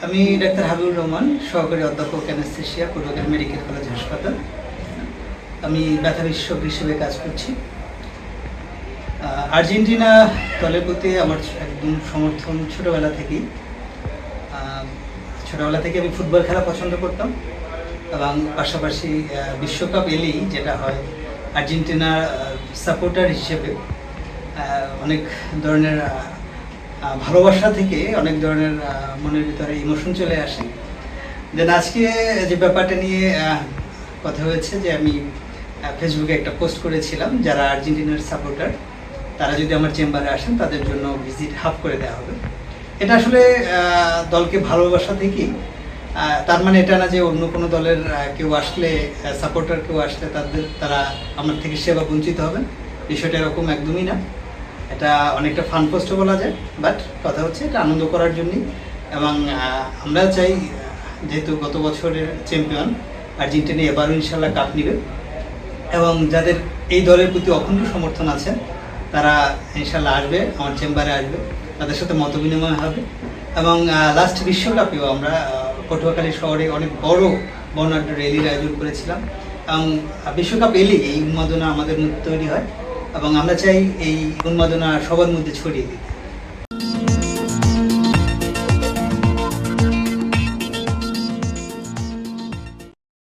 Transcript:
আমি ডাক্তার হাবিবুর রহমান, সহকারী অধ্যাপক অ্যানেস্থেশিয়া, পটুয়াখালী মেডিকেল কলেজ হাসপাতাল। আমি ব্যথা বিশেষজ্ঞ হিসেবে কাজ করছি। আর্জেন্টিনা দলের প্রতি আমার একদম সমর্থন ছোটোবেলা থেকেই। ছোটোবেলা থেকে আমি ফুটবল খেলা পছন্দ করতাম এবং পাশাপাশি বিশ্বকাপ এলেই যেটা হয়, আর্জেন্টিনার সাপোর্টার হিসেবে অনেক ধরনের ভালোবাসা থেকে অনেক ধরনের মনের ভিতরে ইমোশন চলে আসে। দেন আজকে যে ব্যাপারটা নিয়ে কথা হয়েছে, যে আমি ফেসবুকে একটা পোস্ট করেছিলাম, যারা আর্জেন্টিনার সাপোর্টার তারা যদি আমার চেম্বারে আসেন তাদের জন্য ভিজিট হাফ করে দেওয়া হবে। এটা আসলে দলকে ভালোবাসা থেকেই, তার মানে এটা না যে অন্য কোনো দলের কেউ আসলে, সাপোর্টার কেউ আসলে তারা আমার থেকে সেবা বঞ্চিত হবে। বিষয়টা এরকম একদমই না। এটা অনেকটা ফান পোস্টও বলা যায়, বাট কথা হচ্ছে এটা আনন্দ করার জন্যই। এবং আমরা চাই, যেহেতু গত বছরের চ্যাম্পিয়ন আর্জেন্টিনা, এবারও ইনশাল্লাহ কাপ নেবে, এবং যাদের এই দলের প্রতি অখণ্ড সমর্থন আছে তারা ইনশাল্লাহ আসবে, আমার চেম্বারে আসবে, তাদের সাথে মত বিনিময় হবে। এবং লাস্ট বিশ্বকাপেও আমরা পটুয়াখালী শহরে অনেক বড় বর্ণাঢ্য র্যালির আয়োজন করেছিলাম, এবং বিশ্বকাপ এলেই এই উন্মাদনা আমাদের মধ্যে তৈরি হয়, এবং আমরা চাই এই উন্মাদনা সবার মধ্যে ছড়িয়ে দিতে।